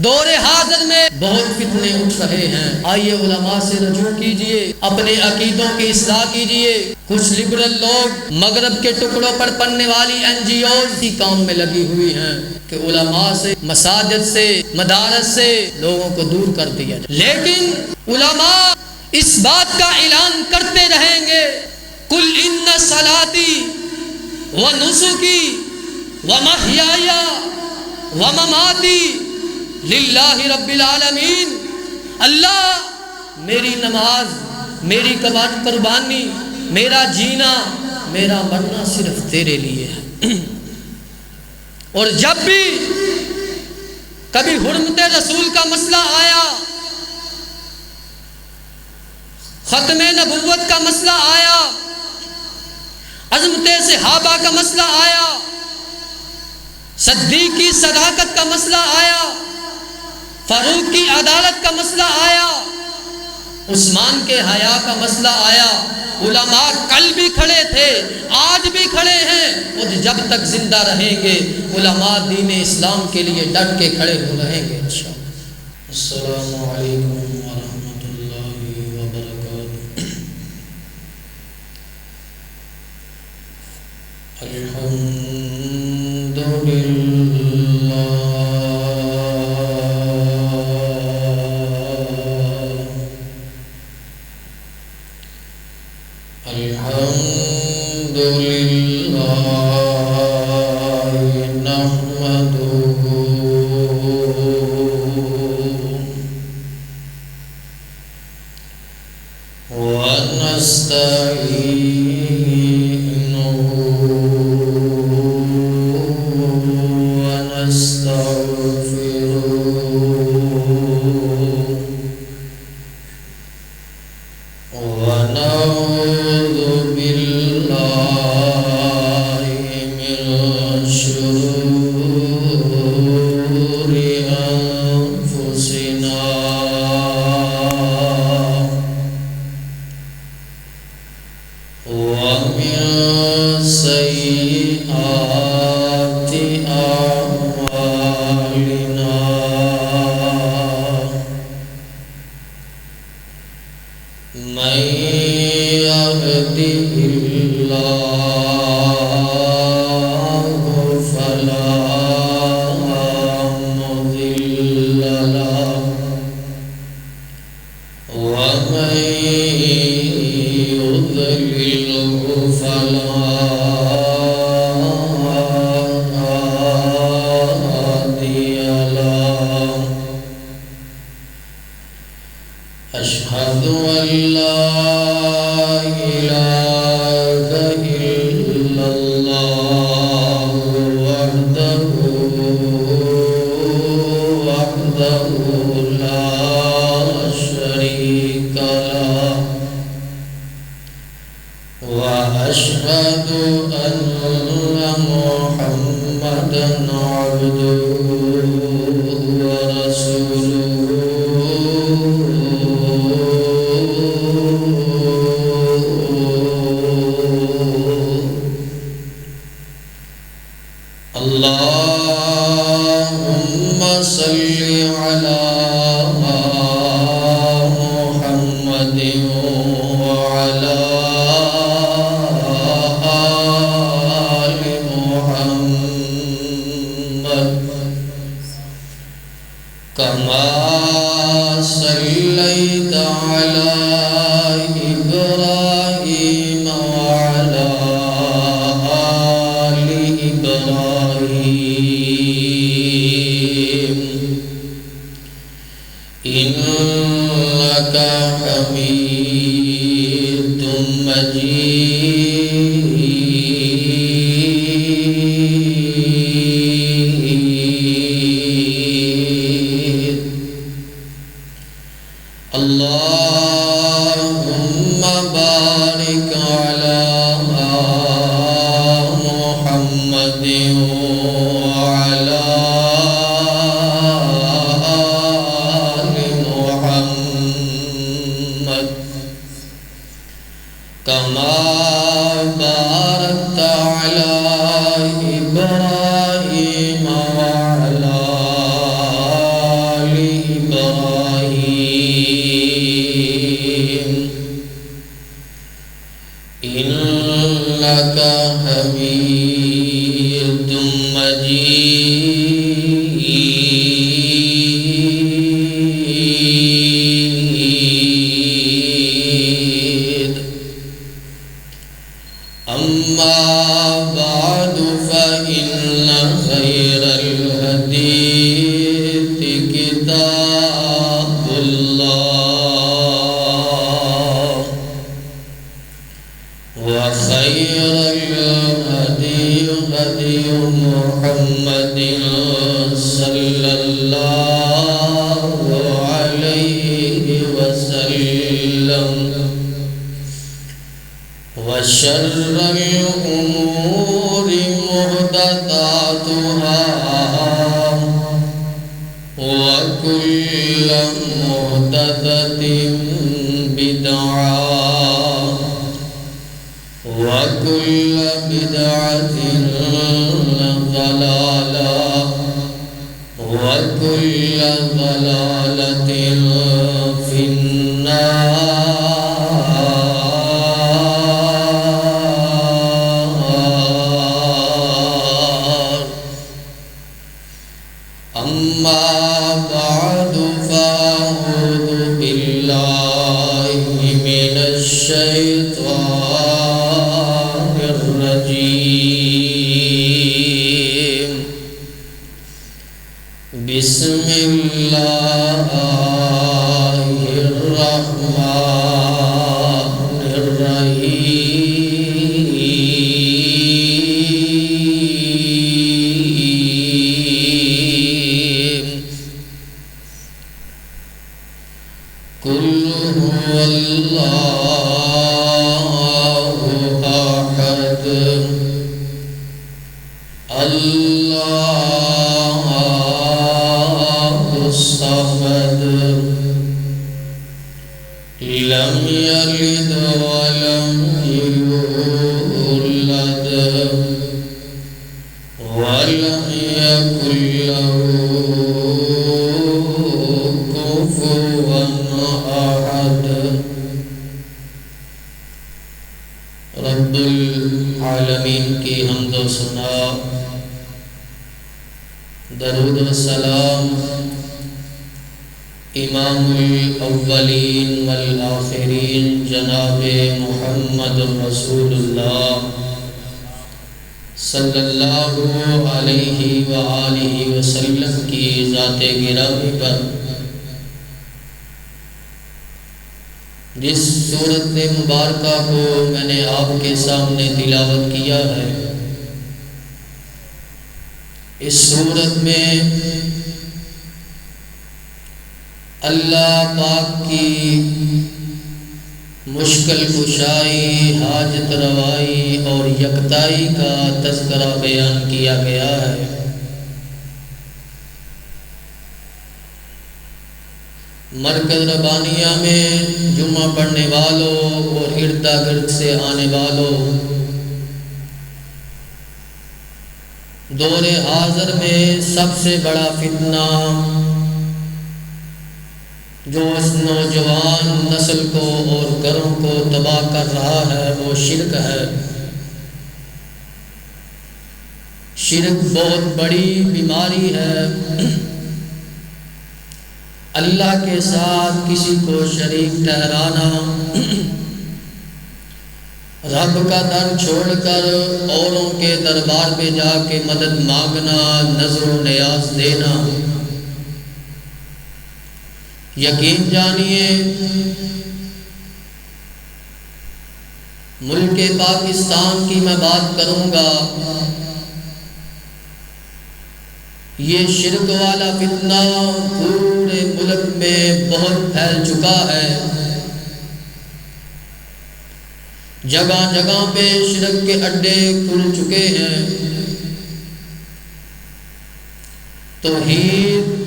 دور حاضر میں بہت فتنے اٹھ رہے ہیں، آئیے علماء سے رجوع کیجئے، اپنے عقیدوں کی اصلاح کیجئے۔ کچھ لبرل لوگ مغرب کے ٹکڑوں پر پڑنے والی NGOs کی کام میں لگی ہوئی ہیں کہ علماء سے، مساجد سے، مدارس سے لوگوں کو دور کر دیا جائے، لیکن علماء اس بات کا اعلان کرتے رہیں گے، قل ان صلاتی ونسکی ومحیای ومماتی للہ رب العالمین، اللہ میری نماز، میری قربانی، میرا جینا، میرا مرنا صرف تیرے لیے ہے۔ اور جب بھی کبھی حرمت رسول کا مسئلہ آیا، ختم نبوت کا مسئلہ آیا، عظمت صحابہ کا مسئلہ آیا، صدیق کی صداقت کا مسئلہ آیا، فاروق کی عدالت کا مسئلہ آیا، عثمان کے حیا کا مسئلہ آیا، علماء کل بھی کھڑے تھے، آج بھی کھڑے ہیں، اور جب تک زندہ رہیں گے علماء دین اسلام کے لیے ڈٹ کے کھڑے ہو رہیں گے انشاءاللہ۔ السلام علیکم ورحمۃ اللہ وبرکاتہ۔ الحمد للہ نحمدہ اشہد ان لا الہ الا اللہ وحدہ لا شریک لہ واشہد ان محمدا عبدہ ورسولہ۔ اللہم صلی علی محمد وعلی آل محمد کما صلیت علی ابراہیم وعلی آل ابراہیم انک حمید مجید۔ اللہم بارک علی محمد وعلی آل محمد کما كتاب الله وخير الهدي هدي محمد صلى الله عليه وسلم وشر الأمور محدثاتها وكل محدثة بدعة وكل بدعة ضلالة وكل ضلالة في النار. أما بعد فأعوذ بالله من الشيطان الرجيم. بسم الله الرحمن الرحيم. قل هو الله أحد الله الصمد لم يلد ولم يولد ولم يكن له كفوا أحد. رب العالمین کی حمد و ثنا، درود و سلام امام الاولین والآخرین جناب محمد رسول اللہ صلی اللہ علیہ وآلہ وسلم کی ذات گرامی پر، جس سورت مبارکہ کو میں نے آپ کے سامنے تلاوت کیا ہے، اس سورت میں اللہ پاک کی مشکل کشائی، حاجت روائی اور یکتائی کا تذکرہ بیان کیا گیا ہے۔ مرکز ربانیہ میں جمعہ پڑھنے والوں اور ارد گرد سے آنے والوں، دور حاضر میں سب سے بڑا فتنہ جو اس نوجوان نسل کو اور گھروں کو تباہ کر رہا ہے وہ شرک ہے۔ شرک بہت بڑی بیماری ہے۔ اللہ کے ساتھ کسی کو شریک ٹھہرانا، رب کا در چھوڑ کر اوروں کے دربار پہ جا کے مدد مانگنا، نظر و نیاز دینا، یقین جانیے ملک پاکستان کی میں بات کروں گا، یہ شرک والا فتنہ پورے ملک میں بہت پھیل چکا ہے۔ جگہ جگہ پہ شرک کے اڈے کھل چکے ہیں۔ توحید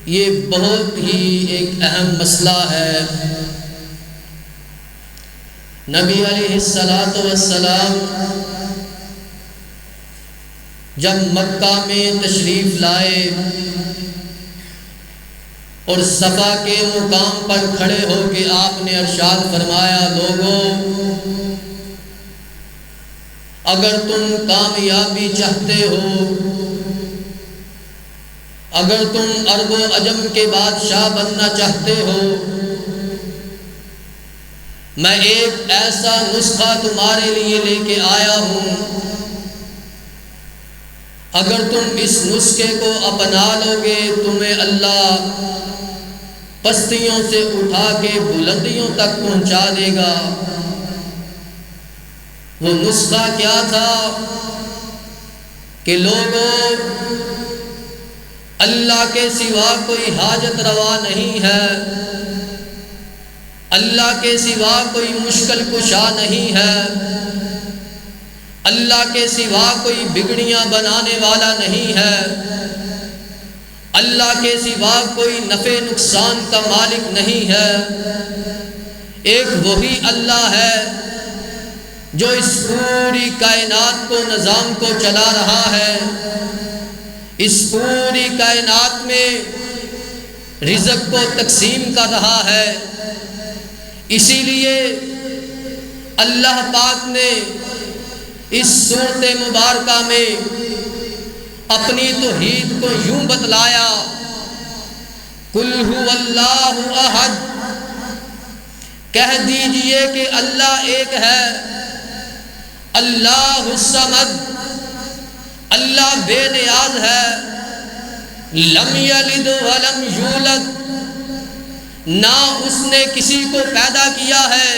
یہ بہت ہی ایک اہم مسئلہ ہے۔ نبی علیہ السلام جب مکہ میں تشریف لائے اور صفا کے مقام پر کھڑے ہو کے آپ نے ارشاد فرمایا، لوگوں اگر تم کامیابی چاہتے ہو، اگر تم عرب و عجم کے بادشاہ بننا چاہتے ہو، میں ایک ایسا نسخہ تمہارے لیے لے کے آیا ہوں اگر تم اس نسخے کو اپنا لو گے تمہیں اللہ پستیوں سے اٹھا کے بلندیوں تک پہنچا دے گا۔ وہ نسخہ کیا تھا کہ لوگوں، اللہ کے سوا کوئی حاجت روا نہیں ہے، اللہ کے سوا کوئی مشکل کشا نہیں ہے، اللہ کے سوا کوئی بگڑیاں بنانے والا نہیں ہے، اللہ کے سوا کوئی نفع نقصان کا مالک نہیں ہے۔ ایک وہی اللہ ہے جو اس پوری کائنات کو نظام کو چلا رہا ہے، اس پوری کائنات میں رزق کو تقسیم کر رہا ہے۔ اسی لیے اللہ پاک نے اس سورت مبارکہ میں اپنی توحید کو یوں بتلایا، قل هو اللہ احد، کہہ دیجئے کہ اللہ ایک ہے، اللہ الصمد، اللہ بے نیاز ہے، لم یلد ولم یولد، نہ اس نے کسی کو پیدا کیا ہے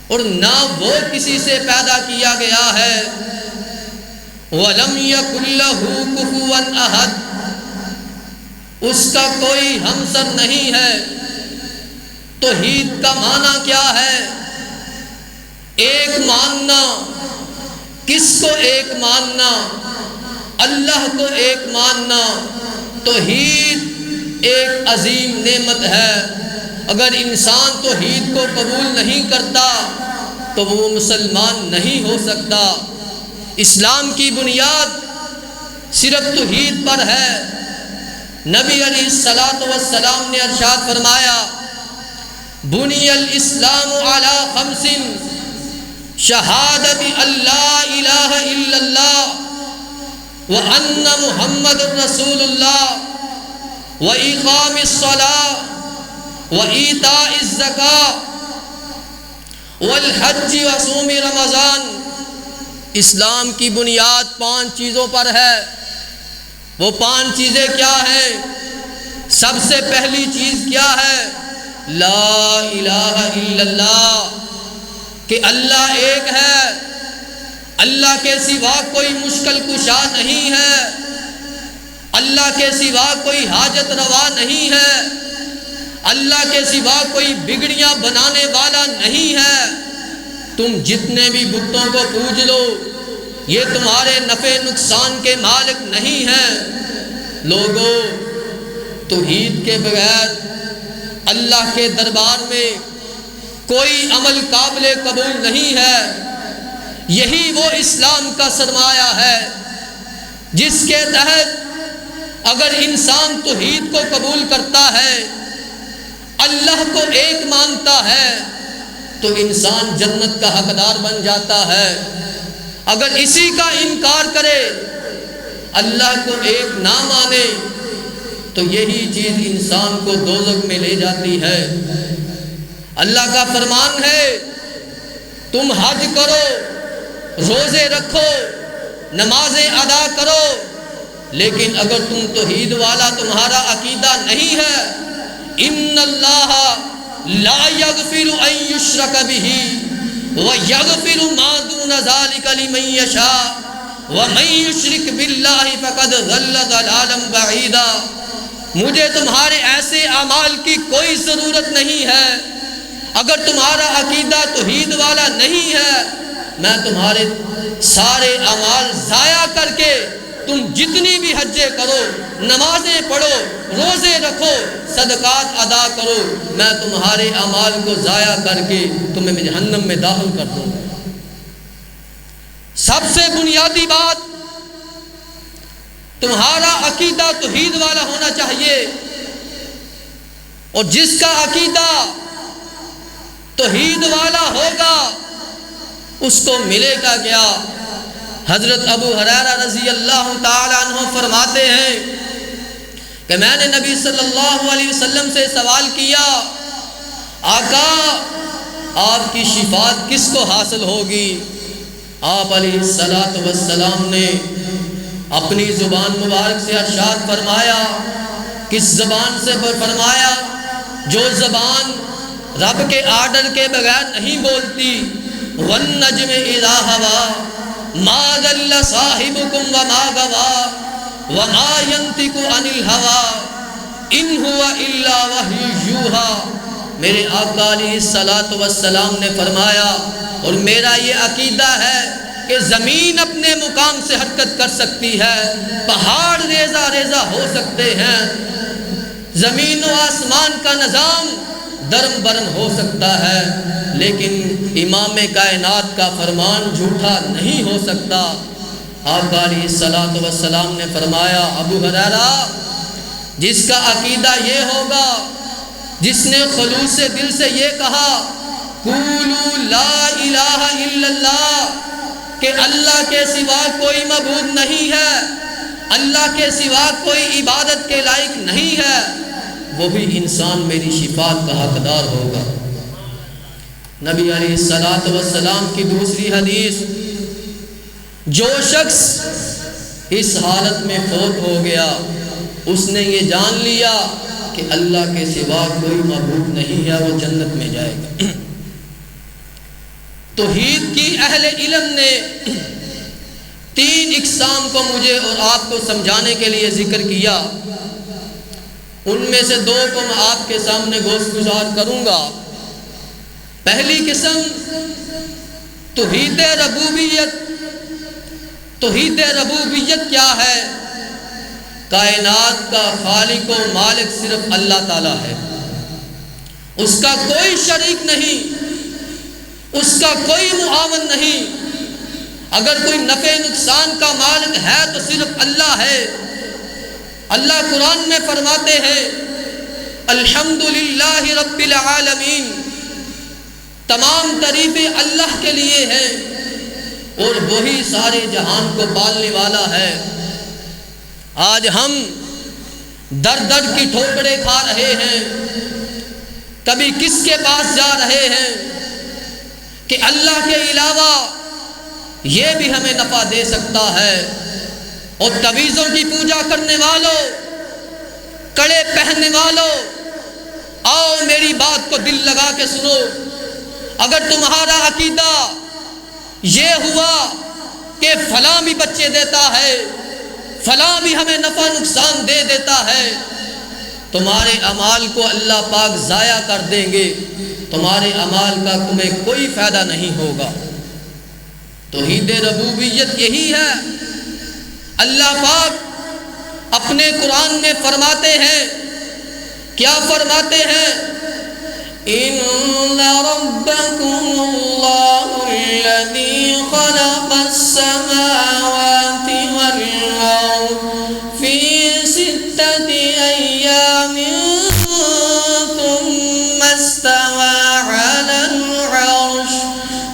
اور نہ وہ کسی سے پیدا کیا گیا ہے، وَلَمْ يَكُنْ لَهُ كُفُوًا أَحَدٌ، اس کا کوئی ہمسر نہیں ہے۔ توحید کا معنی کیا ہے؟ ایک ماننا۔ کس کو ایک ماننا؟ اللہ کو ایک ماننا۔ توحید ایک عظیم نعمت ہے، اگر انسان توحید کو قبول نہیں کرتا تو وہ مسلمان نہیں ہو سکتا۔ اسلام کی بنیاد صرف توحید پر ہے۔ نبی علیہ السلام نے ارشاد فرمایا، بنی الاسلام علی خمس، شہادت اللہ الہ الا اللہ وان محمد رسول اللہ واقام الصلاۃ وایتاء الزکاۃ والحج وصوم رمضان۔ اسلام کی بنیاد 5 چیزوں پر ہے۔ وہ 5 چیزیں کیا ہیں؟ سب سے پہلی چیز کیا ہے؟ لا الہ الا اللہ، کہ اللہ ایک ہے، اللہ کے سوا کوئی مشکل کشا نہیں ہے، اللہ کے سوا کوئی حاجت روا نہیں ہے، اللہ کے سوا کوئی بگڑیاں بنانے والا نہیں ہے۔ تم جتنے بھی بتوں کو پوج لو، یہ تمہارے نفع نقصان کے مالک نہیں ہیں۔ لوگوں، توحید کے بغیر اللہ کے دربار میں کوئی عمل قابل قبول نہیں ہے۔ یہی وہ اسلام کا سرمایہ ہے جس کے تحت اگر انسان توحید کو قبول کرتا ہے، اللہ کو ایک مانتا ہے، تو انسان جنت کا حقدار بن جاتا ہے۔ اگر اسی کا انکار کرے، اللہ کو ایک نہ مانے، تو یہی چیز انسان کو دوزخ میں لے جاتی ہے۔ اللہ کا فرمان ہے، تم حج کرو، روزے رکھو، نمازیں ادا کرو، لیکن اگر تم توحید والا تمہارا عقیدہ نہیں ہے، ان اللہ لا یغفر ان یشرک بہ ویغفر ما دون ذلک لمن یشاء ومن یشرک باللہ فقد ضل ضلالا بعیدا۔ مجھے تمہارے ایسے اعمال کی کوئی ضرورت نہیں ہے۔ اگر تمہارا عقیدہ توحید والا نہیں ہے، میں تمہارے سارے اعمال ضائع کر کے تم جتنی بھی حجیں کرو، نمازیں پڑھو، روزے رکھو، صدقات ادا کرو، میں تمہارے اعمال کو ضائع کر کے تمہیں جہنم میں داخل کر دوں گا۔ سب سے بنیادی بات، تمہارا عقیدہ توحید والا ہونا چاہیے، اور جس کا عقیدہ توحید والا ہوگا اس کو ملے گا کیا؟ حضرت ابو ہریرہ رضی اللہ تعالی عنہ فرماتے ہیں کہ میں نے نبی صلی اللہ علیہ وسلم سے سوال کیا، آقا آپ کی شفاعت کس کو حاصل ہوگی؟ آپ علیہ الصلوۃ والسلام نے اپنی زبان مبارک سے ارشاد فرمایا، کس زبان سے فرمایا؟ جو زبان رب کے آرڈر کے بغیر نہیں بولتی، وَالنَّجْمِ إِذَا هَوَىٰ مَا ضَلَّ صَاحِبُكُمْ وَمَا غَوَىٰ وَمَا يَنطِقُ عَنِ الْهَوَىٰ إِنْ هُوَ إِلَّا وَحْيٌ يُوحَىٰ۔ میرے آقا علیہ الصلوٰۃ والسلام نے فرمایا، اور میرا یہ عقیدہ ہے کہ زمین اپنے مقام سے حرکت کر سکتی ہے، پہاڑ ریزہ ریزہ ہو سکتے ہیں، زمین و آسمان کا نظام درم برم ہو سکتا ہے، لیکن امام کائنات کا فرمان جھوٹا نہیں ہو سکتا۔ آقا علیہ الصلوٰۃ والسلام نے فرمایا، ابو ہریرہ، جس کا عقیدہ یہ ہوگا، جس نے خلوص دل سے یہ کہا قولوا لا الہ الا اللہ، کہ اللہ کے سوا کوئی معبود نہیں ہے، اللہ کے سوا کوئی عبادت کے لائق نہیں ہے، وہی انسان میری شفاعت کا حقدار ہوگا۔ نبی علیہ الصلوٰۃ والسلام کی دوسری حدیث، جو شخص اس حالت میں فوت ہو گیا، اس نے یہ جان لیا کہ اللہ کے سوا کوئی معبود نہیں ہے، وہ جنت میں جائے گا۔ توحید کی اہل علم نے 3 اقسام کو مجھے اور آپ کو سمجھانے کے لیے ذکر کیا، ان میں سے 2 کو میں آپ کے سامنے گزار کروں گا۔ پہلی قسم توحید ربوبیت۔ توحید ربوبیت کیا ہے؟ کائنات کا خالق و مالک صرف اللہ تعالیٰ ہے، اس کا کوئی شریک نہیں، اس کا کوئی معاون نہیں۔ اگر کوئی نفع نقصان کا مالک ہے تو صرف اللہ ہے۔ اللہ قرآن میں فرماتے ہیں، الحمدللہ رب العالمین، تمام تعریفیں اللہ کے لیے ہیں، اور وہی سارے جہان کو پالنے والا ہے۔ آج ہم در در کی ٹھوکریں کھا رہے ہیں، کبھی کس کے پاس جا رہے ہیں کہ اللہ کے علاوہ یہ بھی ہمیں نفع دے سکتا ہے، اور تعویذوں کی پوجا کرنے والوں، کڑے پہننے والوں، آؤ میری بات کو دل لگا کے سنو۔ اگر تمہارا عقیدہ یہ ہوا کہ فلاں بھی بچے دیتا ہے، فلاں بھی ہمیں نفع نقصان دے دیتا ہے، تمہارے اعمال کو اللہ پاک ضائع کر دیں گے، تمہارے اعمال کا تمہیں کوئی فائدہ نہیں ہوگا۔ توحید ربوبیت یہی ہے۔ اللہ پاک اپنے قرآن میں فرماتے ہیں، کیا فرماتے ہیں؟ ان ربکم اللہ الذی خلق السماوات والارض فی 6 ایام ثم استوى على العرش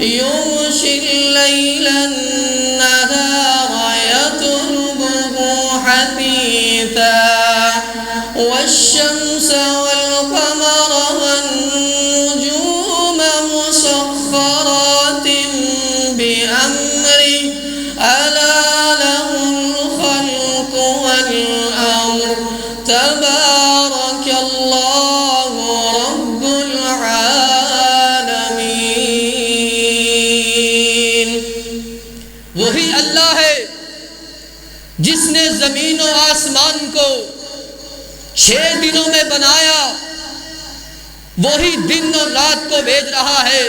يغشي الليل النهار يطلبه حثيثا والشمس والقمر والنجوم مسخرات بأمره ألا له الخلق والأمر تبارك الله رب العالمين۔ وہی اللہ ہے جس نے زمین و آسمان کو 6 دنوں میں بنایا، وہی دن اور رات کو بھیج رہا ہے۔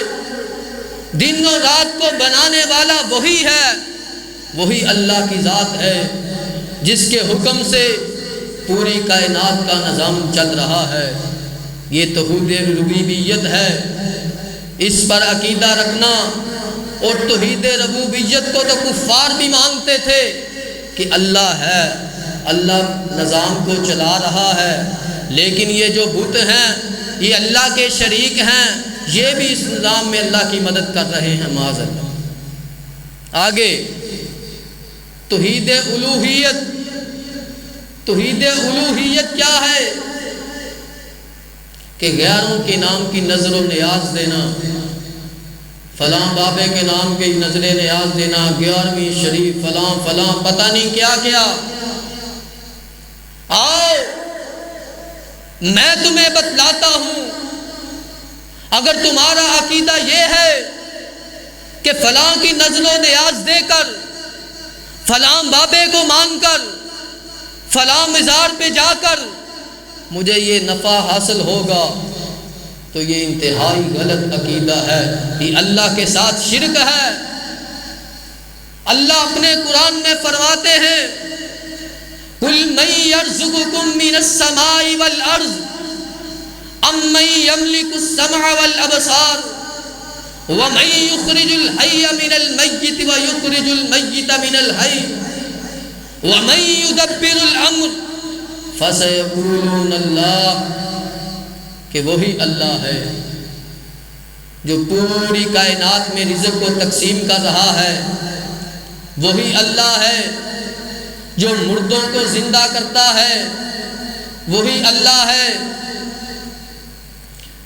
دن اور رات کو بنانے والا وہی ہے، وہی اللہ کی ذات ہے جس کے حکم سے پوری کائنات کا نظام چل رہا ہے۔ یہ توحید ربوبیت ہے، اس پر عقیدہ رکھنا۔ اور توحید ربوبیت کو تو کفار بھی مانتے تھے کہ اللہ ہے، اللہ نظام کو چلا رہا ہے، لیکن یہ جو بت ہیں یہ اللہ کے شریک ہیں، یہ بھی اس نظام میں اللہ کی مدد کر رہے ہیں، معاذ اللہ۔ آگے توحید الوہیت۔ توحید الوہیت کیا ہے؟ کہ غیروں کے نام کی نظر و نیاز دینا، فلاں بابے کے نام کی نظر نیاز دینا، 11ویں شریف، فلاں فلاں پتہ نہیں کیا کیا۔ آؤ میں تمہیں بتلاتا ہوں، اگر تمہارا عقیدہ یہ ہے کہ فلاں کی نظر و نیاز دے کر، فلاں بابے کو مانگ کر، فلاں مزار پہ جا کر مجھے یہ نفع حاصل ہوگا، تو یہ انتہائی غلط عقیدہ ہے، یہ اللہ کے ساتھ شرک ہے۔ اللہ اپنے قرآن میں فرماتے ہیں قُلْ مَن يَرْزُقُكُم مِّنَ السَّمَاءِ وَالْأَرْضِ أَمَّن يَمْلِكُ السَّمْعَ وَالْأَبْصَارَ وَمَن يُخْرِجُ الْحَيَّ مِنَ الْمَيِّتِ وَيُخْرِجُ الْمَيِّتَ مِنَ الْحَيِّ وَمَن يُدَبِّرُ الْأَمْرَ فَسَيَقُولُونَ اللَّهُ، کہ وہی اللہ ہے جو پوری کائنات میں رزق کو تقسیم کر رہا ہے، وہی اللہ ہے جو مردوں کو زندہ کرتا ہے، وہی اللہ ہے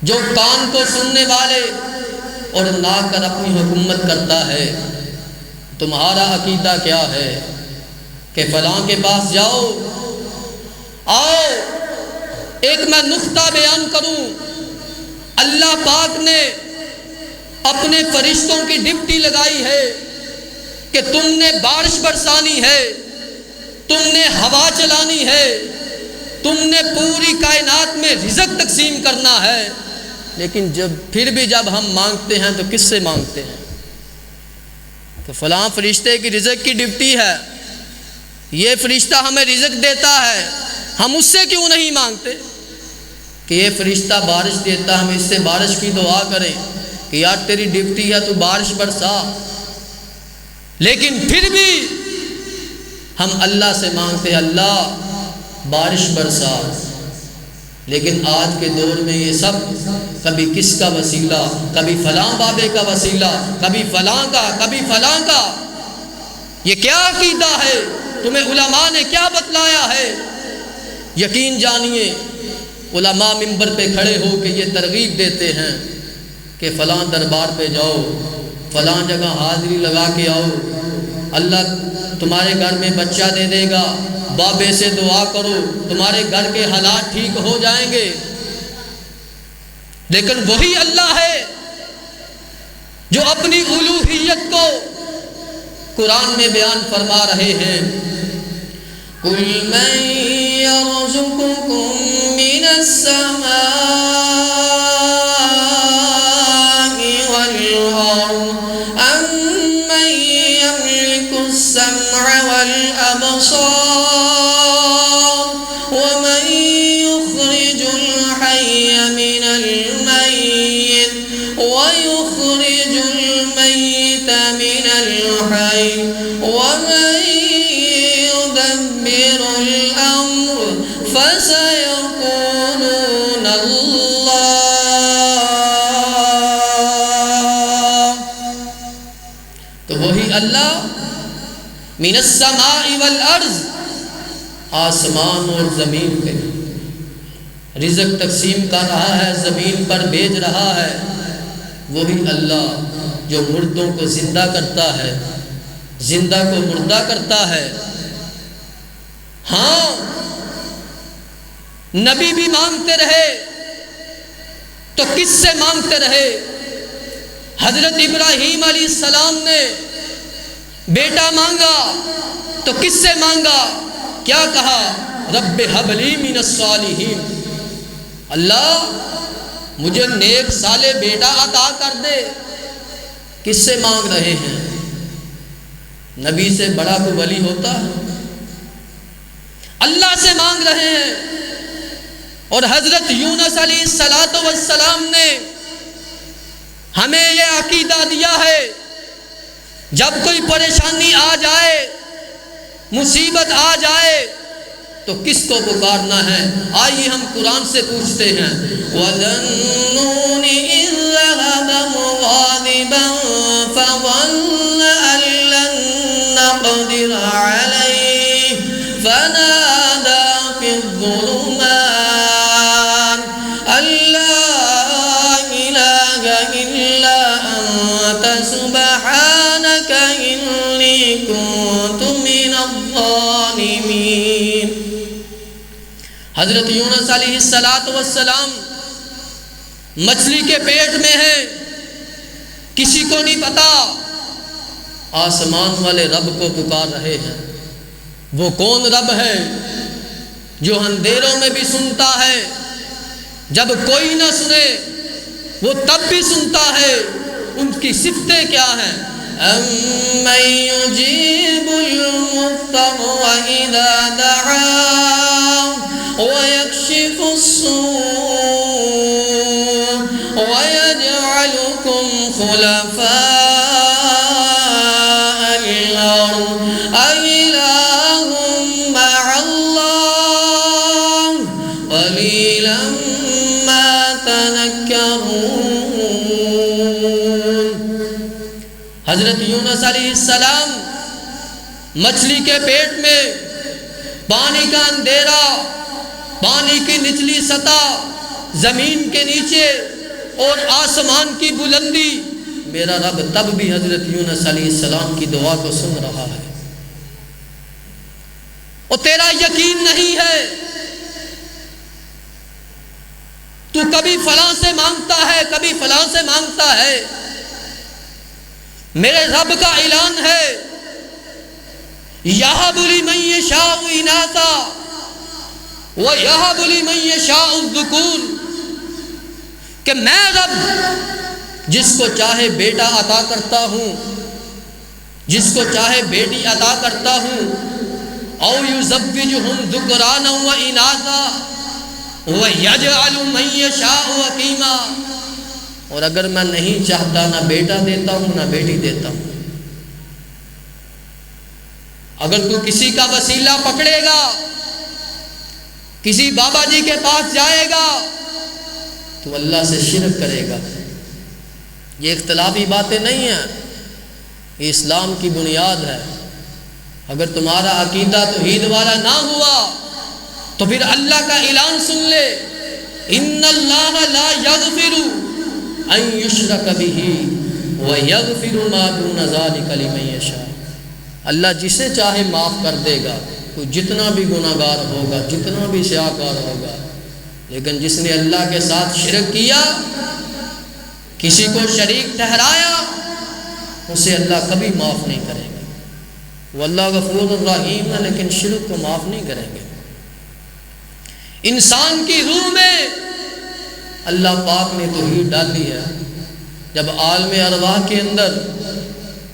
جو کان کو سننے والے اور نہ کر اپنی حکومت کرتا ہے۔ تمہارا عقیدہ کیا ہے کہ فلاں کے پاس جاؤ؟ آؤ ایک میں نقطہ بیان کروں۔ اللہ پاک نے اپنے فرشتوں کی ڈیوٹی لگائی ہے کہ تم نے بارش برسانی ہے، تم نے ہوا چلانی ہے، تم نے پوری کائنات میں رزق تقسیم کرنا ہے، لیکن پھر بھی جب ہم مانگتے ہیں تو کس سے مانگتے ہیں؟ کہ فلاں فرشتے کی رزق کی ڈیوٹی ہے، یہ فرشتہ ہمیں رزق دیتا ہے، ہم اس سے کیوں نہیں مانگتے کہ یہ فرشتہ بارش دیتا، ہم اس سے بارش کی دعا کریں کہ یار تیری ڈیوٹی ہے تو بارش برسا، لیکن پھر بھی ہم اللہ سے مانگتے ہیں اللہ بارش برسا۔ لیکن آج کے دور میں یہ سب کبھی کس کا وسیلہ، کبھی فلاں بابے کا وسیلہ، کبھی فلاں کا، کبھی فلاں کا۔ یہ کیا عقیدہ ہے؟ تمہیں علماء نے کیا بتلایا ہے؟ یقین جانیے علماء منبر پہ کھڑے ہو کے یہ ترغیب دیتے ہیں کہ فلاں دربار پہ جاؤ، فلاں جگہ حاضری لگا کے آؤ، اللہ تمہارے گھر میں بچہ دے دے گا، بابے سے دعا کرو تمہارے گھر کے حالات ٹھیک ہو جائیں گے۔ لیکن وہی اللہ ہے جو اپنی الوہیت کو قرآن میں بیان فرما رہے ہیں قُلْ مَن يَرْزُقُكُم مِّنَ السَّمَاءِ وَالْأَرْضِ أَمَّن يَمْلِكُ السَّمْعَ وَالْأَبْصَارَ وَمَن يُخْرِجُ الْحَيَّ مِنَ الْمَيِّتِ وَيُخْرِجُ الْمَيِّتَ مِنَ الْحَيِّ وَمَن يُدَبِّرُ الْأَمْرَ فَسَيَقُولُونَ اللَّهُ۔ تو وہی اللہ من السماء والارض، آسمان اور زمین پہ رزق تقسیم کر رہا ہے، زمین پر بھیج رہا ہے۔ وہی اللہ جو مردوں کو زندہ کرتا ہے، زندہ کو مردہ کرتا ہے۔ ہاں نبی بھی مانگتے رہے تو کس سے مانگتے رہے؟ حضرت ابراہیم علیہ السلام نے بیٹا مانگا تو کس سے مانگا؟ کیا کہا؟ رب ہب لی من الصالحین، اللہ مجھے نیک صالح بیٹا عطا کر دے۔ کس سے مانگ رہے ہیں؟ نبی سے بڑا کوئی ولی ہوتا ہے؟ اللہ سے مانگ رہے ہیں۔ اور حضرت یونس علیہ السلام نے ہمیں یہ عقیدہ دیا ہے جب کوئی پریشانی آ جائے، مصیبت آ جائے تو کس کو پکارنا ہے؟ آئیے ہم قرآن سے پوچھتے ہیں وَذَنُّونِ إِذْ ذَهَبَ مُغَاضِبًا فَظَنَّ أَن لَّن نَّقْدِرَ عَلَيْهِ فَنَادَىٰ فِي الظُّلُمَاتِ أَن لَّا إِلَٰهَ إِلَّا أَنتَ حضرت یونس علیہ السلام مچھلی کے پیٹ میں ہیں، کسی کو نہیں پتا، آسمان والے رب کو پکار رہے ہیں۔ وہ کون رب ہے جو اندھیروں میں بھی سنتا ہے، جب کوئی نہ سنے وہ تب بھی سنتا ہے؟ ان کی صفتیں کیا ہیں؟ أَمَّن يُجِيبُ الْمُضْطَرَّ إِذَا دَعَاهُ وَيَكْشِفُ السُّوءَ وَيَجْعَلُكُمْ خُلَفَاءَ الْأَرْضِ أَإِلَٰهٌ مَّعَ اللَّهِ قَلِيلًا مَّا تَذَكَّرُونَ۔ حضرت یونس علیہ السلام مچھلی کے پیٹ میں، پانی کا اندھیرا، پانی کی نچلی سطح، زمین کے نیچے اور آسمان کی بلندی، میرا رب تب بھی حضرت یونس علیہ السلام کی دعا کو سن رہا ہے۔ اور تیرا یقین نہیں ہے، تو کبھی فلاں سے مانگتا ہے، کبھی فلاں سے مانگتا ہے، میرے رب کا اعلان ہے یَهَبُ لِمَن يَشَاءُ إِنَاثًا وَيَهَبُ لِمَن يَشَاءُ الذُّكُورَ، کہ میں رب جس کو چاہے بیٹا عطا کرتا ہوں، جس کو چاہے بیٹی عطا کرتا ہوں، أَوْ يُزَوِّجُهُمْ ذُكْرَانًا وَإِنَاثًا وَيَجْعَلُ مَن يَشَاءُ عَقِيمًا، اور اگر میں نہیں چاہتا نہ بیٹا دیتا ہوں نہ بیٹی دیتا ہوں۔ اگر تو کسی کا وسیلہ پکڑے گا، کسی بابا جی کے پاس جائے گا، تو اللہ سے شرک کرے گا۔ یہ اختلافی باتیں نہیں ہیں، یہ اسلام کی بنیاد ہے۔ اگر تمہارا عقیدہ توحید والا نہ ہوا تو پھر اللہ کا اعلان سن لے، ان اللہ لا یغفر ان یشرک بہ ویغفر ما دون ذلک لمن یشاء، اللہ جسے چاہے معاف کر دے گا، کوئی جتنا بھی گناہگار ہوگا، جتنا بھی سیاکار ہوگا، لیکن جس نے اللہ کے ساتھ شرک کیا، کسی کو شریک ٹھہرایا، اسے اللہ کبھی معاف نہیں کرے گا۔ وہ اللہ غفور الرحیم ہے، لیکن شرک کو معاف نہیں کریں گے۔ انسان کی روح میں اللہ پاک نے توحید ڈالی ہے۔ جب عالم ارواح کے اندر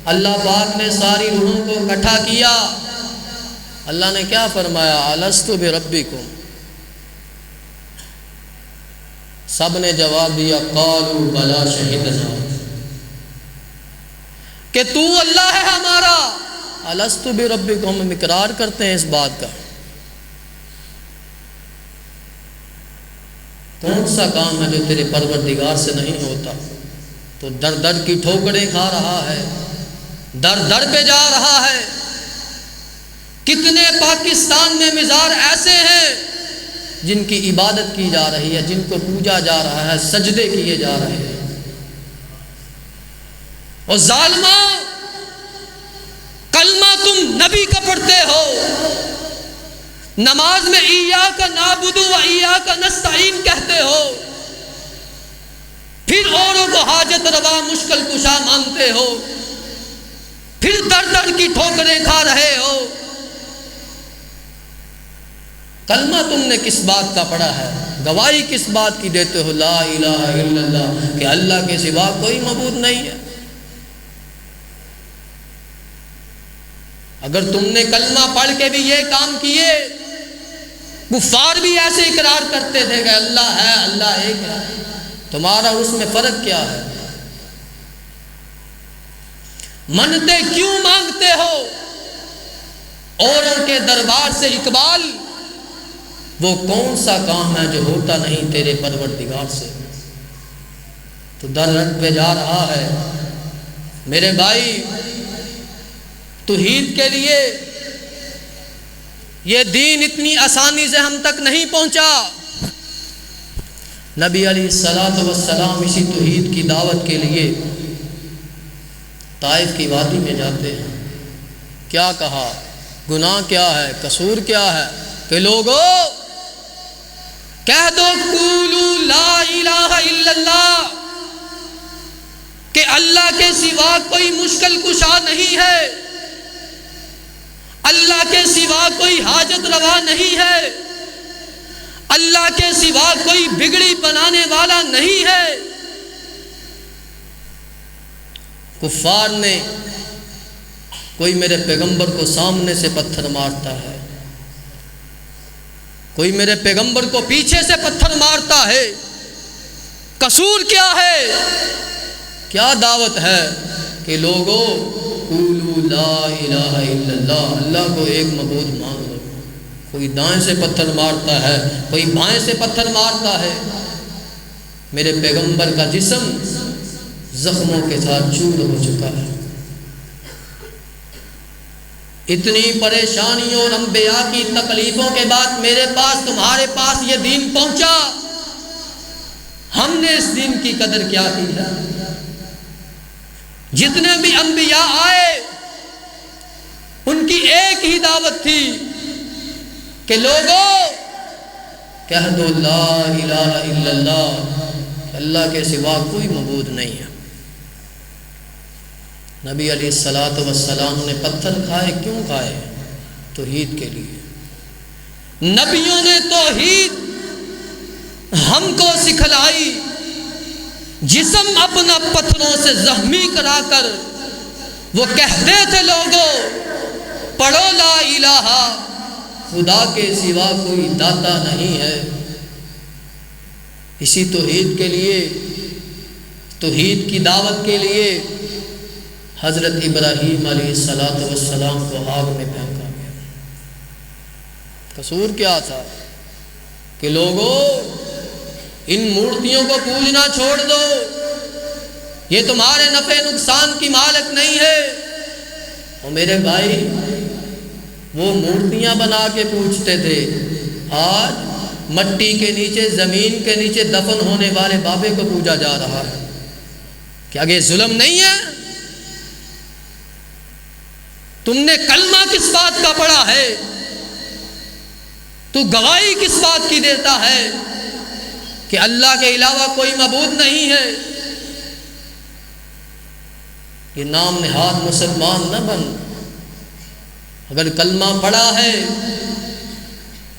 اللہ پاک نے ساری روحوں کو اکٹھا کیا، اللہ نے کیا فرمایا؟ الست بربکم، سب نے جواب دیا قالوا بلا شہدنا، کہ تو اللہ ہے ہمارا۔ الست بربکم، ہم اقرار کرتے ہیں اس بات کا۔ کون سا کام ہے جو تیرے پروردگار سے نہیں ہوتا؟ تو در در کی ٹھوکریں کھا رہا ہے، در در پہ جا رہا ہے۔ کتنے پاکستان میں مزار ایسے ہیں جن کی عبادت کی جا رہی ہے، جن کو پوجا جا رہا ہے، سجدے کیے جا رہے ہیں۔ اور ظالمہ، کلمہ تم نبی کا پڑھتے ہو، نماز میں ایاک نعبد و ایاک نستعین کہتے ہو، پھر اوروں کو حاجت روا مشکل کشا مانتے ہو، پھر در در کی ٹھوکریں کھا رہے ہو۔ کلمہ تم نے کس بات کا پڑھا ہے؟ گواہی کس بات کی دیتے ہو؟ لا الہ الا اللہ، کہ اللہ کے سوا کوئی معبود نہیں ہے۔ اگر تم نے کلمہ پڑھ کے بھی یہ کام کیے، کفار بھی ایسے اقرار کرتے تھے کہ اللہ ہے، اللہ ایک ہے، تمہارا اس میں فرق کیا ہے؟ منتے کیوں مانگتے ہو؟ اوروں کے دربار سے اقبال، وہ کون سا کام ہے جو ہوتا نہیں تیرے پروردگار سے؟ تو در رت پہ جا رہا ہے۔ میرے بھائی، توحید کے لیے یہ دین اتنی آسانی سے ہم تک نہیں پہنچا۔ نبی علیہ السلام اسی توحید کی دعوت کے لیے طائف کی وادی میں جاتے ہیں۔ کیا کہا؟ گناہ کیا ہے؟ قصور کیا ہے؟ کہ لوگوں، اللہ کے سوا کوئی مشکل کشا نہیں ہے، اللہ کے سوا کوئی حاجت روا نہیں ہے، اللہ کے سوا کوئی بگڑی بنانے والا نہیں ہے۔ کفار نے کوئی میرے پیغمبر کو سامنے سے پتھر مارتا ہے، کوئی میرے پیغمبر کو پیچھے سے پتھر مارتا ہے، قصور کیا ہے؟ کیا دعوت ہے کہ لوگوں قولوا لا الہ الا اللہ، اللہ کو ایک معبود مان لو۔ کوئی دائیں سے پتھر مارتا ہے، کوئی بائیں سے پتھر مارتا ہے، میرے پیغمبر کا جسم زخموں کے ساتھ چور ہو چکا ہے۔ اتنی پریشانیوں اور انبیاء کی تکلیفوں کے بعد میرے پاس، تمہارے پاس یہ دین پہنچا، ہم نے اس دین کی قدر کیا کی ہے؟ جتنے بھی انبیاء آئے ان کی ایک ہی دعوت تھی کہ لوگوں کہہ دو لا الہ الا اللہ، اللہ کے سوا کوئی معبود نہیں ہے۔ نبی علیہ الصلوۃ والسلام نے پتھر کھائے، کیوں کھائے؟ توحید کے لیے۔ نبیوں نے توحید ہم کو سکھلائی، جسم اپنا پتھروں سے زخمی کرا کر وہ کہتے تھے لوگوں پڑھو لا الہ، خدا کے سوا کوئی داتا نہیں ہے۔ اسی توحید کے لیے، توحید کی دعوت کے لیے حضرت ابراہیم علیہ السلام کو آگ میں پھینکا گیا۔ قصور کیا تھا کہ لوگوں ان مورتیوں کو پوجنا چھوڑ دو، یہ تمہارے نفع نقصان کی مالک نہیں ہے۔ اور میرے بھائی وہ مورتیاں بنا کے پوجتے تھے، آج مٹی کے نیچے، زمین کے نیچے دفن ہونے والے بابے کو پوجا جا رہا ہے۔ کیا یہ ظلم نہیں ہے؟ تم نے کلمہ کس بات کا پڑھا ہے؟ تو گواہی کس بات کی دیتا ہے کہ اللہ کے علاوہ کوئی معبود نہیں ہے؟ یہ نام نہاد مسلمان نہ بن۔ اگر کلمہ پڑھا ہے،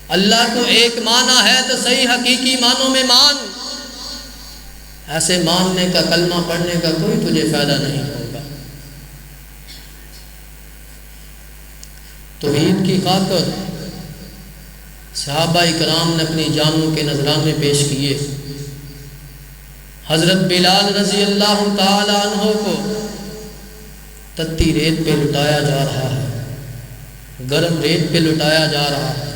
اللہ کو ایک مانا ہے تو صحیح حقیقی معنوں میں مان۔ ایسے ماننے کا، کلمہ پڑھنے کا کوئی تجھے فائدہ نہیں ہوگا۔ توحید کی خاطر صحابہ اکرام نے اپنی جانوں کے نذرانے پیش کیے۔ حضرت بلال رضی اللہ تعالی عنہ کو تتی ریت پہ لٹایا جا رہا ہے، گرم ریت پہ لٹایا جا رہا ہے،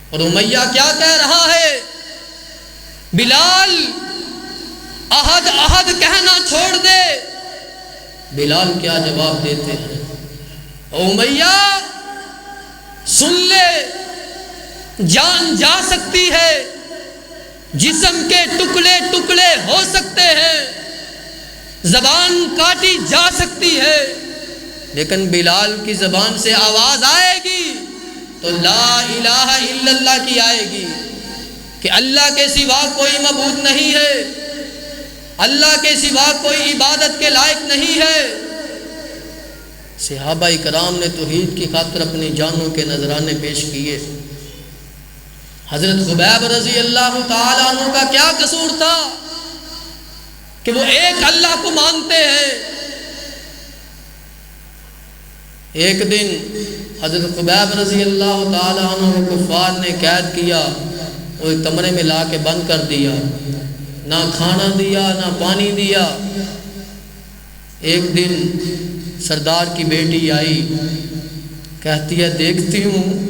اور امیہ کیا کہہ رہا ہے؟ بلال احد احد کہنا چھوڑ دے۔ بلال کیا جواب دیتے ہیں؟ امیہ سن لے، جان جا سکتی ہے، جسم کے ٹکڑے ٹکڑے ہو سکتے ہیں، زبان کاٹی جا سکتی ہے، لیکن بلال کی زبان سے آواز آئے گی تو لا الہ الا اللہ کی آئے گی، کہ اللہ کے سوا کوئی معبود نہیں ہے، اللہ کے سوا کوئی عبادت کے لائق نہیں ہے۔ صحابہ اکرام نے توحید کی خاطر اپنی جانوں کے نذرانے پیش کیے۔ حضرت خبیب رضی اللہ تعالی عنہ کا کیا قصور تھا کہ وہ ایک اللہ کو مانتے ہیں؟ ایک دن حضرت خبیب رضی اللہ تعالی عنہ کو کفار نے قید کیا، وہ ایک کمرے میں لا کے بند کر دیا، نہ کھانا دیا نہ پانی دیا۔ ایک دن سردار کی بیٹی آئی، کہتی ہے دیکھتی ہوں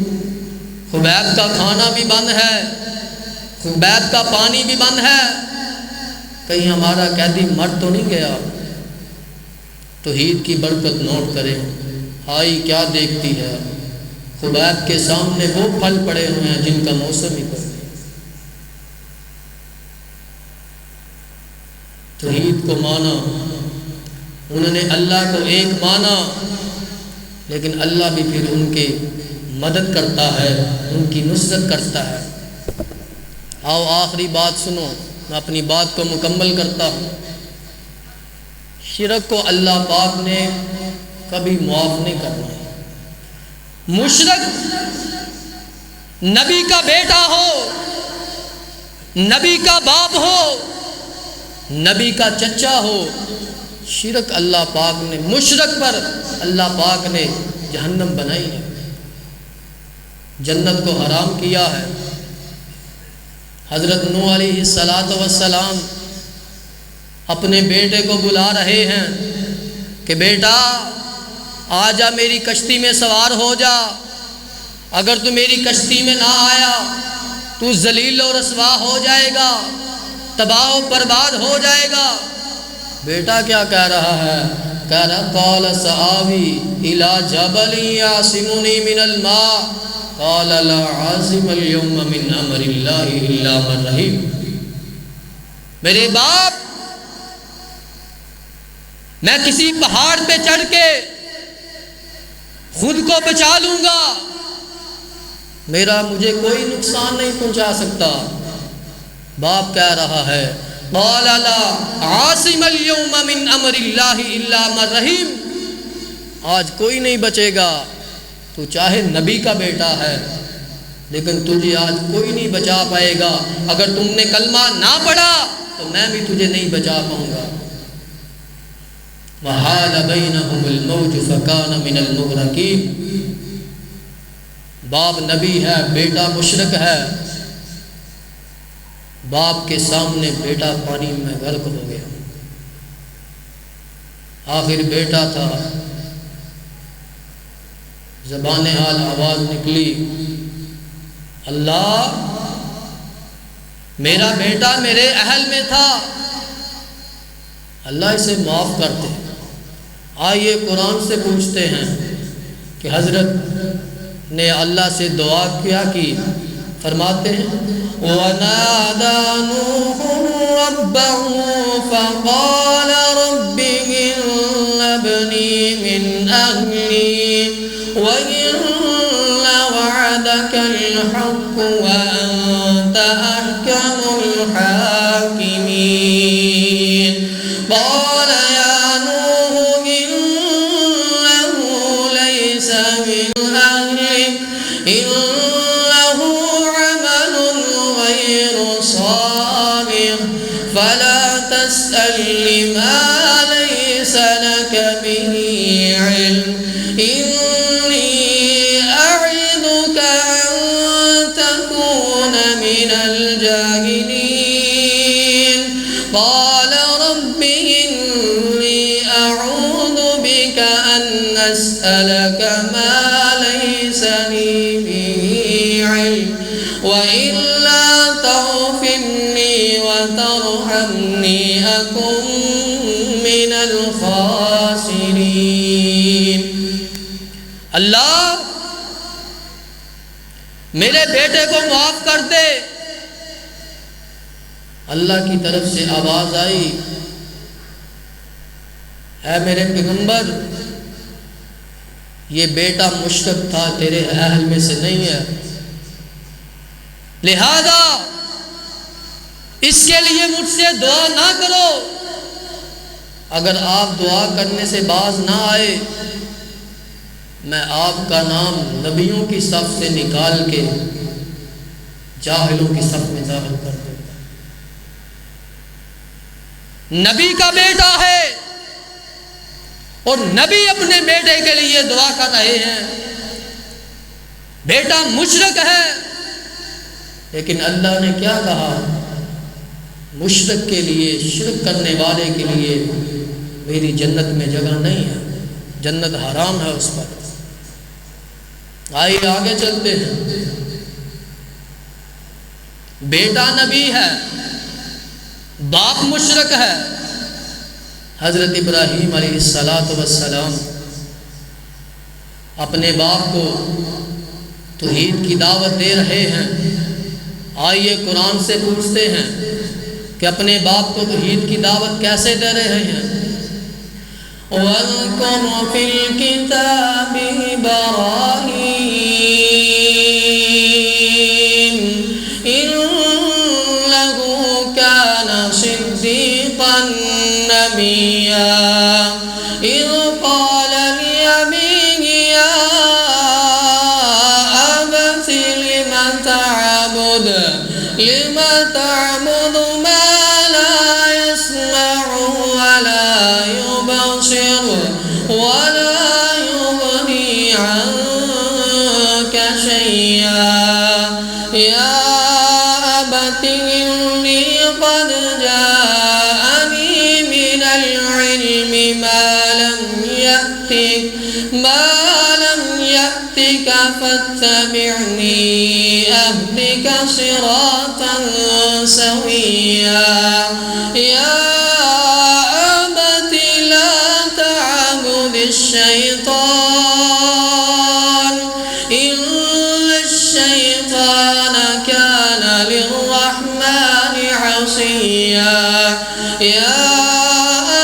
خبیب کا کھانا بھی بند ہے، خبیب کا پانی بھی بند ہے، کہیں ہمارا قیدی مر تو نہیں گیا؟ توحید کی برکت نوٹ کریں۔ آئی کیا دیکھتی ہے؟ خبیب کے سامنے وہ پھل پڑے ہوئے ہیں جن کا موسم ہی کوئی نہیں۔ توحید کو مانا، انہوں نے اللہ کو ایک مانا، لیکن اللہ بھی پھر ان کی مدد کرتا ہے، ان کی نصرت کرتا ہے۔ آؤ آخری بات سنو، میں اپنی بات کو مکمل کرتا ہوں۔ شرک کو اللہ پاک نے کبھی معاف نہیں کرنا ہے۔ مشرک نبی کا بیٹا ہو، نبی کا باپ ہو، نبی کا چچا ہو، شرک اللہ پاک نے، مشرک پر اللہ پاک نے جہنم بنائی ہے، جنت کو حرام کیا ہے۔ حضرت نوح علیہ السلام اپنے بیٹے کو بلا رہے ہیں کہ بیٹا آ جا، میری کشتی میں سوار ہو جا، اگر تو میری کشتی میں نہ آیا تو ذلیل و رسوا ہو جائے گا، تباہ و برباد ہو جائے گا۔ بیٹا کیا کہہ رہا ہے؟ کہہ رہا قال سآوی الی جبل یعصمنی من الماء قال لا عاصم اليوم من امر اللہ الا من رحم۔ میرے باپ، میں کسی پہاڑ پہ چڑھ کے خود کو بچا لوں گا، مجھے کوئی نقصان نہیں پہنچا سکتا۔ باپ کہہ رہا ہے قال لا عاصم اليوم من امر اللہ الا من رحم، آج کوئی نہیں بچے گا، تو چاہے نبی کا بیٹا ہے لیکن تجھے آج کوئی نہیں بچا پائے گا، اگر تم نے کلمہ نہ پڑھا تو میں بھی تجھے نہیں بچا پاؤں گا۔ وحال بینہم الموج فکان من المغرقین۔ باپ نبی ہے، بیٹا مشرک ہے، باپ کے سامنے بیٹا پانی میں غرق ہو گیا۔ آخر بیٹا تھا، زبان حال آواز نکلی، اللہ میرا بیٹا میرے اہل میں تھا، اللہ اسے معاف کر دے۔ آئیے قرآن سے پوچھتے ہیں کہ حضرت نے اللہ سے دعا کیا کی، فرماتے ہیں وَنَادَى نُوحٌ رَبَّهُ فَقَالَ رَبِّ إِنَّ ابْنِي مِنْ أَهْلِي وَإِنَّ وَعْدَكَ الْحَقُّ وَأَنْتَ أَحْكَمُ الْحَاكِمِينَ۔ قال يا نوح إنه ليس من أهلك إنه عمل غير صالح فلا تسأل ما ليس لك به علم إني أعظك أن تكون من الجاهلين۔ قال رب إني أعوذ بك أن أسألك ما ليس لي به علم وإلا تغفرني وترحمني أكن من الخاسرين۔ اللہ میرے بیٹے کو معاف کر دے۔ اللہ کی طرف سے آواز آئی، اے میرے پیغمبر، یہ بیٹا مشرک تھا، تیرے اہل میں سے نہیں ہے، لہذا اس کے لیے مجھ سے دعا نہ کرو۔ اگر آپ دعا کرنے سے باز نہ آئے، میں آپ کا نام نبیوں کی صف سے نکال کے جاہلوں کی صف میں داخل کر دوں۔ نبی کا بیٹا ہے اور نبی اپنے بیٹے کے لیے دعا کر رہے ہیں، بیٹا مشرک ہے، لیکن اللہ نے کیا کہا؟ مشرک کے لیے، شرک کرنے والے کے لیے میری جنت میں جگہ نہیں ہے، جنت حرام ہے اس پر۔ آئیے آگے چلتے ہیں۔ بیٹا نبی ہے، باپ مشرک ہے۔ حضرت ابراہیم علیہ السلام اپنے باپ کو توحید کی دعوت دے رہے ہیں۔ آئیے قرآن سے پوچھتے ہیں کہ اپنے باپ کو توحید کی دعوت کیسے دے رہے ہیں؟ وَاذْكُرْ فِي الْكِتَابِ إِبْرَاهِيمَ إِنَّهُ كَانَ صِدِّيقًا النبيا إذ قال لأبيه يا أبت لم تعبد ما لا يسمع ولا يبصر ولا يغني عنك شيئا يا أبت إني قد جاءني من العلم ما لم يأتك فاتبعني أهدك صراطا سويا يا أبت لا تعبد الشيطان إن الشيطان كان للرحمن عصيا يا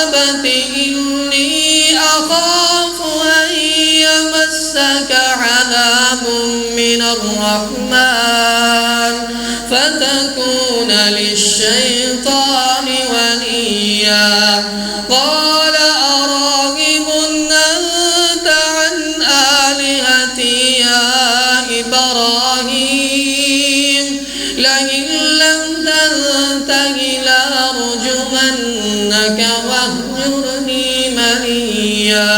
أبت إني أخاف أن يمسك عذاب من الرحمن فتكون للشيطان وليا قال أراغب أنت عن آلهتي يا إبراهيم لئن لم تنته لأرجمنك واهجرني مليا.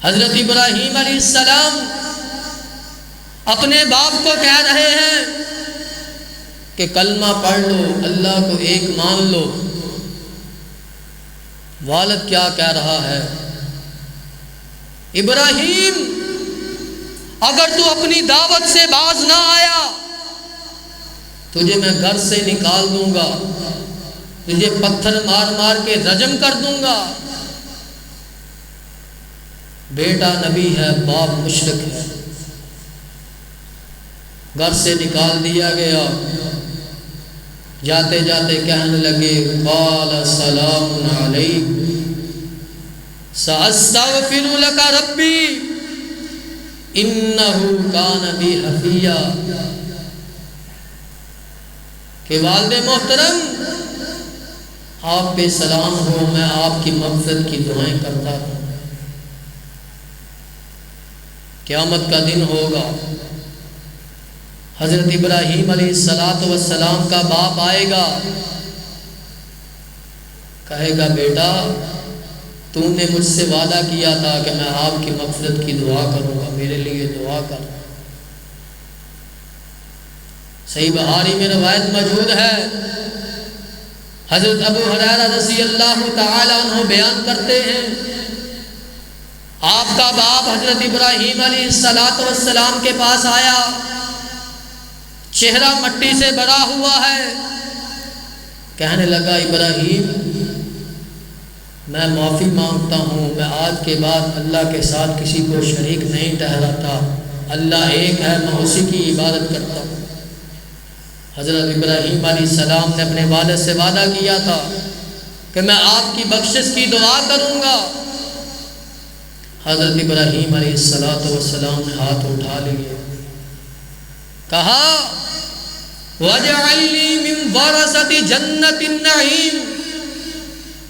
حضرت ابراہیم علیہ السلام اپنے باپ کو کہہ رہے ہیں کہ کلمہ پڑھ لو، اللہ کو ایک مان لو. والد کیا کہہ رہا ہے؟ ابراہیم اگر تو اپنی دعوت سے باز نہ آیا تجھے میں گھر سے نکال دوں گا، تجھے پتھر مار مار کے رجم کر دوں گا. بیٹا نبی ہے، باپ مشرک ہے. گھر سے نکال دیا گیا. جاتے جاتے کہنے لگے قال سلام علیک سأستغفر لک ربی انہ کان بی حفیا. کہ والد محترم آپ پہ سلام ہو، میں آپ کی مغفرت کی دعائیں کرتا ہوں. قیامت کا دن ہوگا، حضرت ابراہیم علیہ السلام کا باپ آئے گا، کہے گا بیٹا تو نے مجھ سے وعدہ کیا تھا کہ میں آپ کی مغفرت کی دعا کروں گا، میرے لیے دعا کر. صحیح بخاری میں روایت موجود ہے، حضرت ابو ہریرہ رضی اللہ تعالی عنہ بیان کرتے ہیں آپ کا باپ حضرت ابراہیم علیہ السلام کے پاس آیا، چہرہ مٹی سے بھرا ہوا ہے. کہنے لگا ابراہیم میں معافی مانگتا ہوں، میں آج کے بعد اللہ کے ساتھ کسی کو شریک نہیں ٹھہراتا، اللہ ایک ہے، میں اسی کی عبادت کرتا ہوں. حضرت ابراہیم علیہ السلام نے اپنے والد سے وعدہ کیا تھا کہ میں آپ کی بخشش کی دعا کروں گا. حضرت ابراہیم علیہ السلام نے ہاتھ اٹھا لیے، کہا وَاجْعَلْنِي مِنْ وَرَثَةِ جَنَّةِ النَّعِيمِ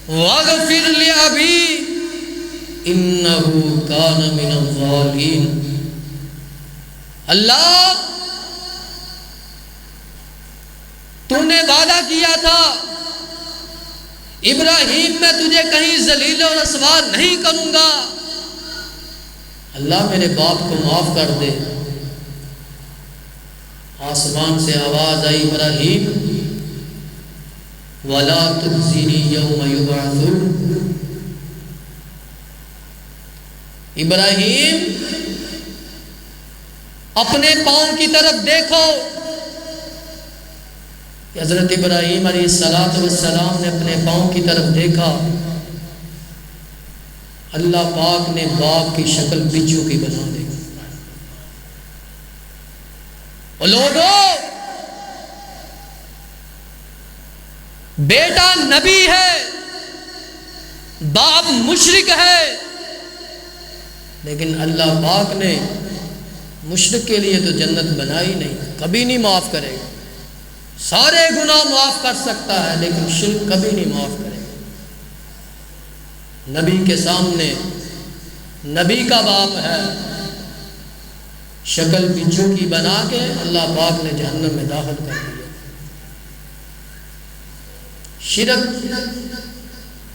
وَاغْفِرْ لِأَبِي إِنَّهُ كَانَ مِنَ الظَّالِمِينَ. اللہ تو نے وعدہ کیا تھا ابراہیم میں تجھے کہیں ذلیل و رسوا نہیں کروں گا، اللہ میرے باپ کو معاف کر دے. آسمان سے آواز آئی ابراہیم وَلَا تُخْزِنِي يَوْمَ يُبْعَثُونَ. ابراہیم اپنے پاؤں کی طرف دیکھو. حضرت ابراہیم علیہ السلام نے اپنے پاؤں کی طرف دیکھا، اللہ پاک نے باپ کی شکل بچھو کی بنا دی. اور لوگوں بیٹا نبی ہے، باپ مشرک ہے، لیکن اللہ پاک نے مشرک کے لیے تو جنت بنائی نہیں، کبھی نہیں معاف کرے گا. سارے گناہ معاف کر سکتا ہے لیکن شرک کبھی نہیں معاف کرے گا۔ نبی کے سامنے نبی کا باپ ہے، شکل بچھو کی بنا کے اللہ پاک نے جہنم میں داخل کر دیا۔ شرک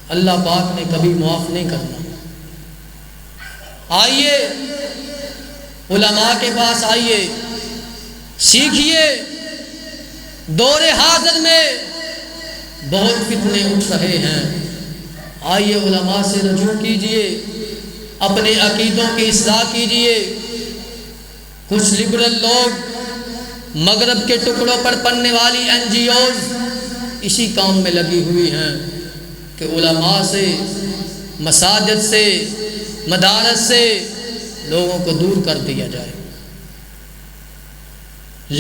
اللہ پاک نے کبھی معاف نہیں کرنا۔ آئیے علماء کے پاس آئیے، سیکھیے۔ دور حاضر میں بہت فتنے اٹھ رہے ہیں، آئیے علماء سے رجوع کیجئے، اپنے عقیدوں کی اصلاح کیجئے۔ کچھ لبرل لوگ مغرب کے ٹکڑوں پر پڑنے والی NGOs اسی کام میں لگی ہوئی ہیں کہ علماء سے، مساجد سے، مدارس سے لوگوں کو دور کر دیا جائے۔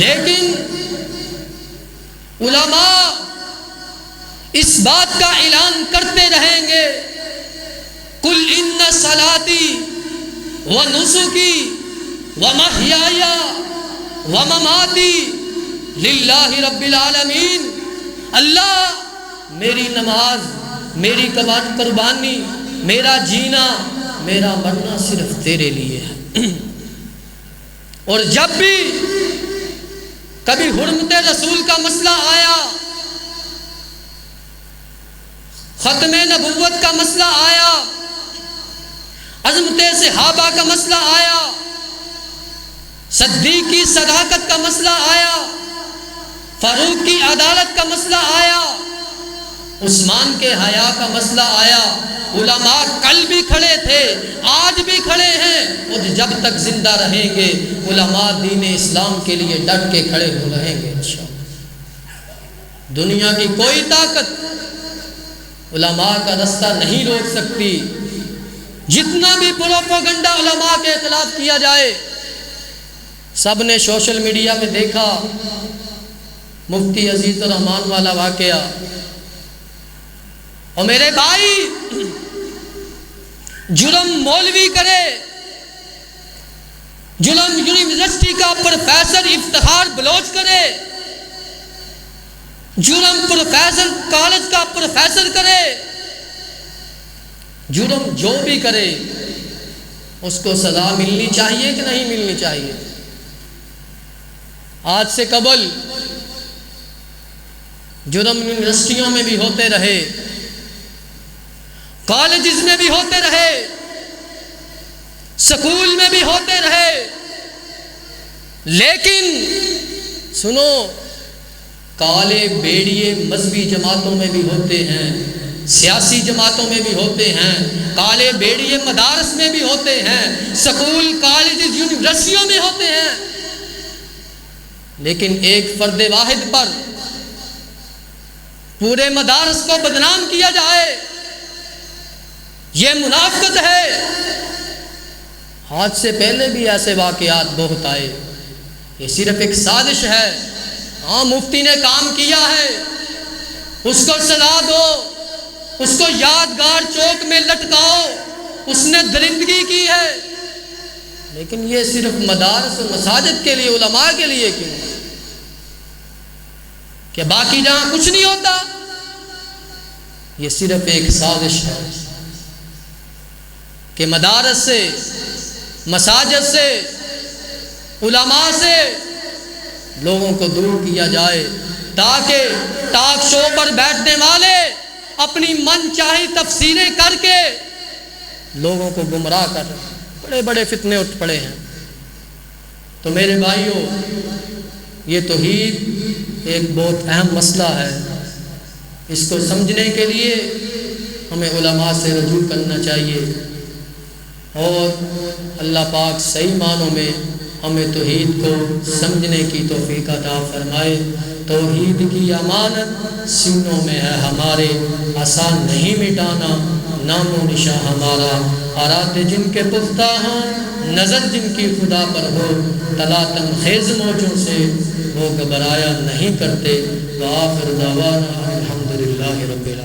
لیکن علماء اس بات کا اعلان کرتے رہیں گے، قل ان صلاتی و نسکی و محیای و مماتی للہ رب العالمین۔ اللہ، میری نماز، میری قربانی، میرا جینا، میرا مرنا صرف تیرے لیے ہے۔ اور جب بھی کبھی حرمت رسول کا مسئلہ آیا، ختم نبوت کا مسئلہ آیا، عظمت صحابہ کا مسئلہ آیا، صدیق کی صداقت کا مسئلہ آیا، فاروق کی عدالت کا مسئلہ آیا، عثمان کے حیا کا مسئلہ آیا، علماء کل بھی کھڑے تھے، آج بھی کھڑے ہیں، اور جب تک زندہ رہیں گے علماء دین اسلام کے لیے ڈٹ کے کھڑے ہو رہیں گے انشاءاللہ۔ دنیا کی کوئی طاقت علماء کا رستہ نہیں روک سکتی۔ جتنا بھی پروپیگنڈا علماء کے خلاف کیا جائے، سب نے سوشل میڈیا میں دیکھا مفتی عزیز الرحمان والا واقعہ۔ اور میرے بھائی، جرم مولوی کرے، جرم یونیورسٹی کا پروفیسر افتخار بلوچ کرے، جرم پروفیسر کالج کا پروفیسر کرے، جرم جو بھی کرے اس کو سزا ملنی چاہیے کہ نہیں ملنی چاہیے؟ آج سے قبل جرم یونیورسٹیوں میں بھی ہوتے رہے، کالجز میں بھی ہوتے رہے، سکول میں بھی ہوتے رہے، لیکن سنو، کالے بیڑیے مذہبی جماعتوں میں بھی ہوتے ہیں، سیاسی جماعتوں میں بھی ہوتے ہیں، کالے بیڑیے مدارس میں بھی ہوتے ہیں، سکول، کالجز، یونیورسٹیوں میں ہوتے ہیں۔ لیکن ایک فرد واحد پر پورے مدارس کو بدنام کیا جائے، یہ منافقت ہے۔ آج سے پہلے بھی ایسے واقعات بہت آئے، یہ صرف ایک سازش ہے۔ ہاں، مفتی نے کام کیا ہے، اس کو سزا دو، اس کو یادگار چوک میں لٹکاؤ، اس نے درندگی کی ہے، لیکن یہ صرف مدارس و مساجد کے لیے، علماء کے لیے کیوں؟ کہ باقی جہاں کچھ نہیں ہوتا؟ یہ صرف ایک سازش ہے کہ مدارس سے، مساجد سے، علماء سے لوگوں کو دور کیا جائے، تاکہ ٹاک شو پر بیٹھنے والے اپنی من چاہی تفسیریں کر کے لوگوں کو گمراہ کر بڑے بڑے فتنے اٹھ پڑے ہیں۔ تو میرے بھائیوں، یہ توحید ایک بہت اہم مسئلہ ہے، اس کو سمجھنے کے لیے ہمیں علماء سے رجوع کرنا چاہیے، اور اللہ پاک صحیح معنوں میں ہمیں توحید کو سمجھنے کی توفیق عطا فرمائے۔ توحید کی امانت سینوں میں ہے ہمارے، آسان نہیں مٹانا، نام و نشاں ہمارا۔ ارادے جن کے پختہ ہوں، نظر جن کی خدا پر ہو، تلاطم خیز موجوں سے وہ گھبرایا نہیں کرتے۔ وآخر دعوانا الحمدللہ رب العالمین۔